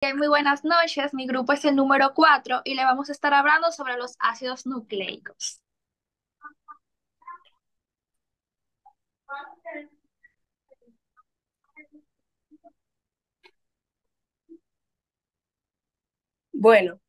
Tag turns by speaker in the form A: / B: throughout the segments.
A: Muy buenas noches, mi grupo es el número 4 y le vamos a estar hablando sobre los ácidos nucleicos.
B: Bueno,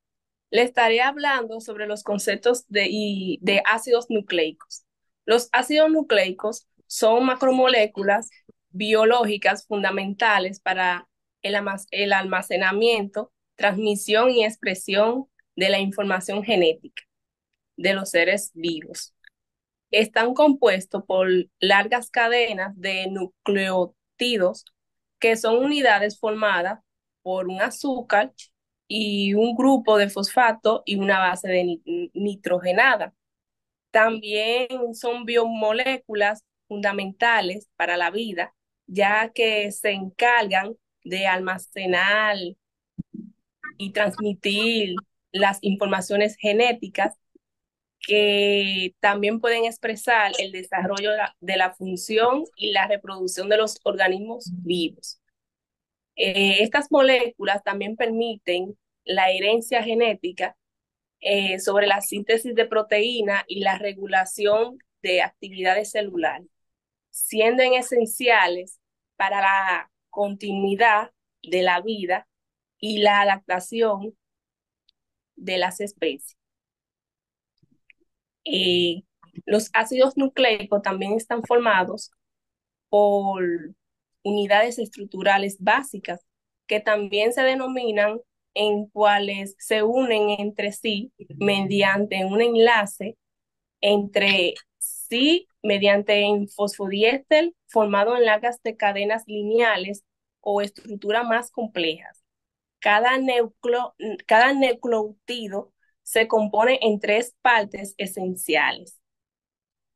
B: le estaré hablando sobre los conceptos de ácidos nucleicos. Los ácidos nucleicos son macromoléculas biológicas fundamentales para el almacenamiento, transmisión y expresión de la información genética de los seres vivos. Están compuestos por largas cadenas de nucleótidos que son unidades formadas por un azúcar y un grupo de fosfato y una base de nitrogenada. También son biomoléculas fundamentales para la vida, ya que se encargan de almacenar y transmitir las informaciones genéticas que también pueden expresar el desarrollo de la función y la reproducción de los organismos vivos. Estas moléculas también permiten la herencia genética sobre la síntesis de proteína y la regulación de actividades celulares, siendo esenciales para la continuidad de la vida y la adaptación de las especies. Eh, los ácidos nucleicos también están formados por unidades estructurales básicas que también se denominan en cuales se unen entre sí mediante un enlace entre sí mediante un fosfodiéster formado en largas de cadenas lineales o estructuras más complejas. Cada nucleótido se compone en tres partes esenciales,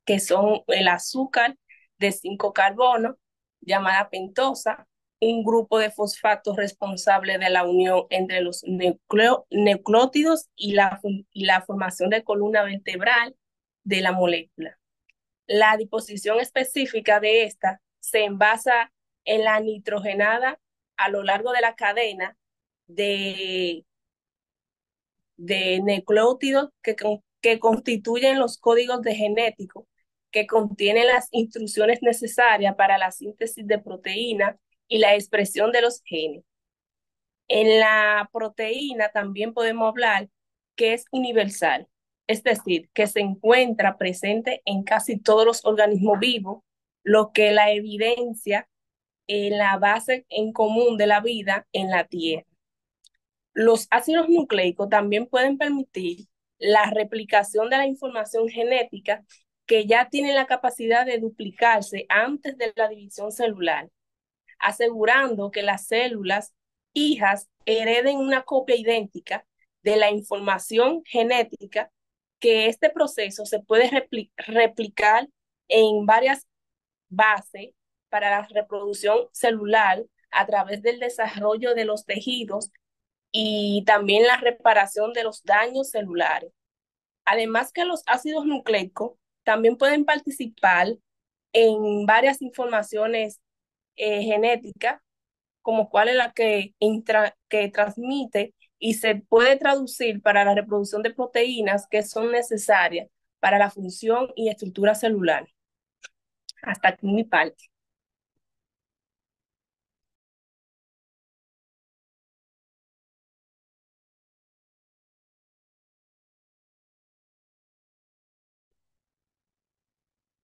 B: que son el azúcar de 5 carbonos, llamada pentosa, un grupo de fosfatos responsable de la unión entre los nucleótidos y la formación de columna vertebral de la molécula. La disposición específica de esta se envasa en la nitrogenada a lo largo de la cadena de, de nucleótidos que constituyen los códigos de genético que contienen las instrucciones necesarias para la síntesis de proteína y la expresión de los genes. En la proteína también podemos hablar que es universal, es decir, que se encuentra presente en casi todos los organismos vivos, lo que la evidencia en la base en común de la vida en la Tierra. Los ácidos nucleicos también pueden permitir la replicación de la información genética que ya tiene la capacidad de duplicarse antes de la división celular, asegurando que las células hijas hereden una copia idéntica de la información genética, que este proceso se puede replicar en varias bases para la reproducción celular a través del desarrollo de los tejidos y también la reparación de los daños celulares. Además que los ácidos nucleicos también pueden participar en varias informaciones genéticas, como cuál es la que transmite y se puede traducir para la reproducción de proteínas que son necesarias para la función y estructura celular. Hasta aquí mi parte.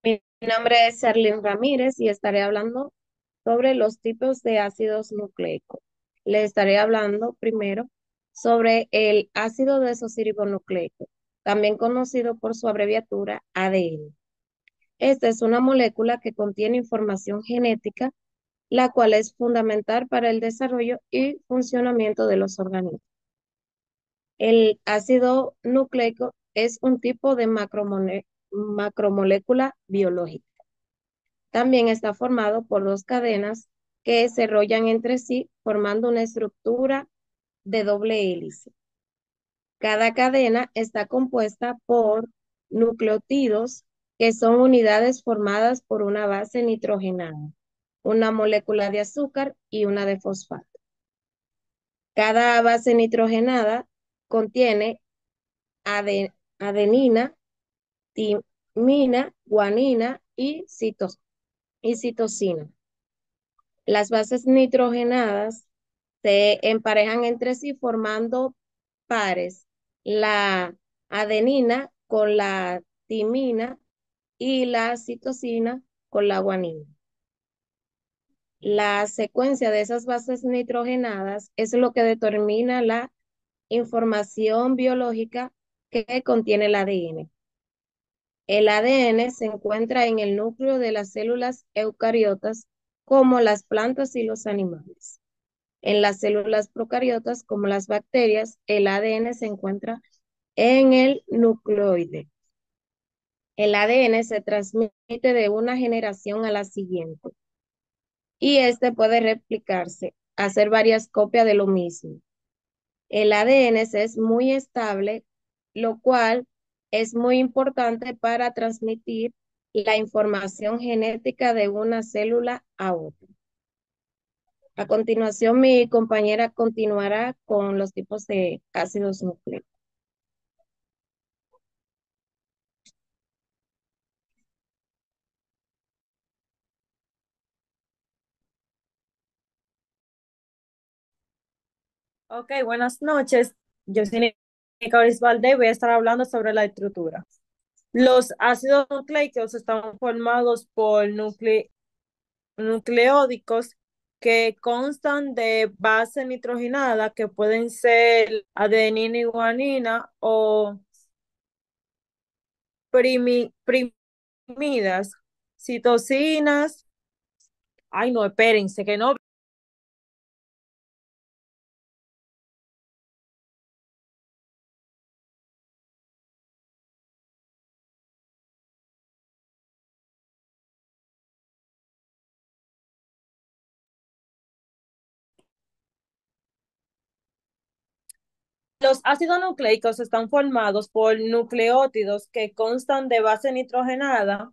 C: Mi nombre es Serlin Ramírez y estaré hablando sobre los tipos de ácidos nucleicos. Le estaré hablando primero sobre el ácido desoxirribonucleico, también conocido por su abreviatura ADN. Esta es una molécula que contiene información genética, la cual es fundamental para el desarrollo y funcionamiento de los organismos. El ácido nucleico es un tipo de macromolécula biológica. También está formado por dos cadenas que se enrollan entre sí formando una estructura de doble hélice. Cada cadena está compuesta por nucleótidos que son unidades formadas por una base nitrogenada, una molécula de azúcar y una de fosfato. Cada base nitrogenada contiene adenina, timina, guanina y citosina. Las bases nitrogenadas se emparejan entre sí formando pares. La adenina con la timina y la citosina con la guanina. La secuencia de esas bases nitrogenadas es lo que determina la información biológica que contiene el ADN. El ADN se encuentra en el núcleo de las células eucariotas como las plantas y los animales. En las células procariotas como las bacterias, el ADN se encuentra en el nucleoide. El ADN se transmite de una generación a la siguiente y este puede replicarse, hacer varias copias de lo mismo. El ADN es muy estable, lo cual es muy importante para transmitir la información genética de una célula a otra. A continuación, mi compañera continuará con los tipos de ácidos nucleicos.
D: Ok, buenas noches. Yo soy Nica Orisvalde y voy a estar hablando sobre la estructura. Los ácidos nucleicos están formados por nucleódicos que constan de base nitrogenada, que pueden ser adenina y guanina, o primidas, citosinas. Ay, no, espérense, que no. Los ácidos nucleicos están formados por nucleótidos que constan de base nitrogenada,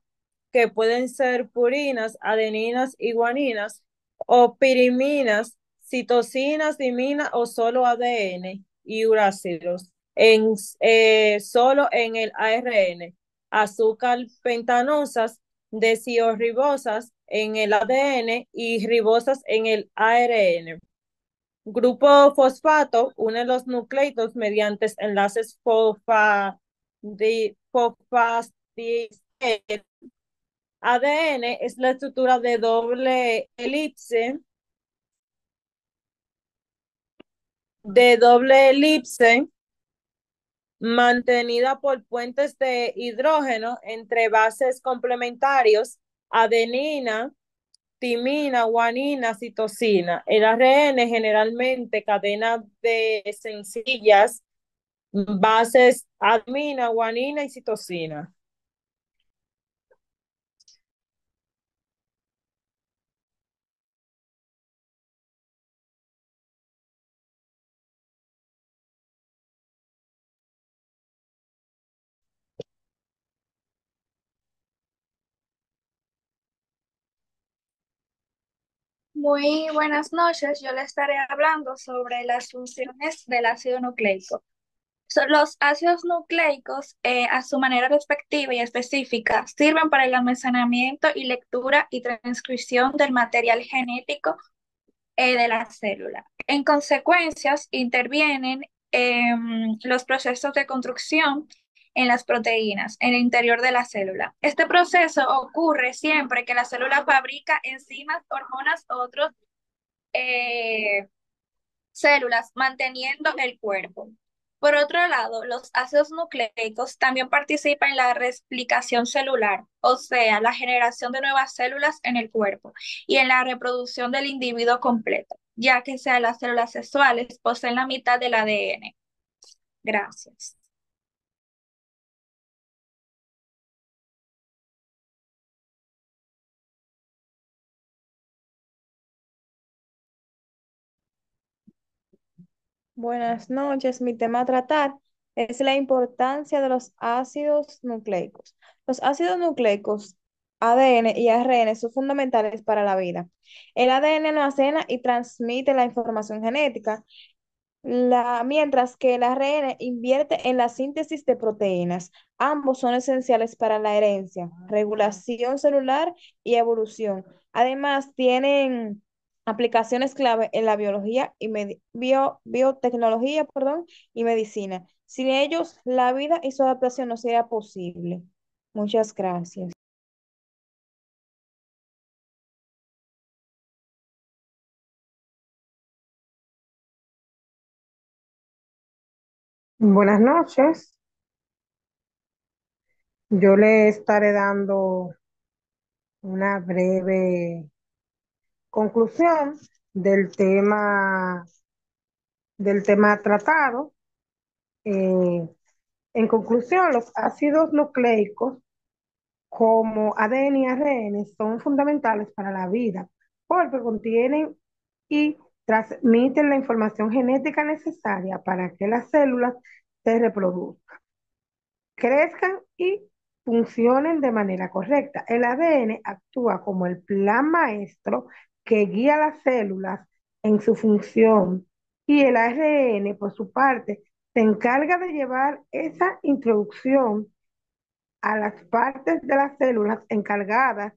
D: que pueden ser purinas, adeninas y guaninas, o piriminas, citosinas, diminas o solo ADN y urácidos, solo en el ARN, azúcar pentanosas, desoxirribosas en el ADN y ribosas en el ARN. Grupo fosfato une los nucleidos mediante enlaces fosfatidisel. ADN es la estructura de doble elipse mantenida por puentes de hidrógeno entre bases complementarios, adenina, timina, guanina, citosina. El ARN generalmente cadena de sencillas, bases adenina, guanina y citosina.
A: Muy buenas noches, yo le estaré hablando sobre las funciones del ácido nucleico. Los ácidos nucleicos, a su manera respectiva y específica, sirven para el almacenamiento y lectura y transcripción del material genético de la célula. En consecuencia, intervienen los procesos de construcción en las proteínas, en el interior de la célula. Este proceso ocurre siempre que la célula fabrica enzimas, hormonas u otros eh, células, manteniendo el cuerpo. Por otro lado, los ácidos nucleicos también participan en la replicación celular, o sea, la generación de nuevas células en el cuerpo y en la reproducción del individuo completo, ya que sea las células sexuales poseen la mitad del ADN. Gracias.
E: Buenas noches. Mi tema a tratar es la importancia de los ácidos nucleicos. Los ácidos nucleicos, ADN y ARN, son fundamentales para la vida. El ADN almacena y transmite la información genética. Mientras que el ARN invierte en la síntesis de proteínas. Ambos son esenciales para la herencia, regulación celular y evolución. Además, tienen aplicaciones clave en la biología y biotecnología, perdón, y medicina. Sin ellos, la vida y su adaptación no sería posible. Muchas gracias.
F: Buenas noches. Yo le estaré dando una breve conclusión del tema tratado. Eh, en conclusión, los ácidos nucleicos como ADN y ARN son fundamentales para la vida porque contienen y transmiten la información genética necesaria para que las células se reproduzcan, crezcan y funcionen de manera correcta. El ADN actúa como el plan maestro que guía las células en su función y el ARN, por su parte, se encarga de llevar esa introducción a las partes de las células encargadas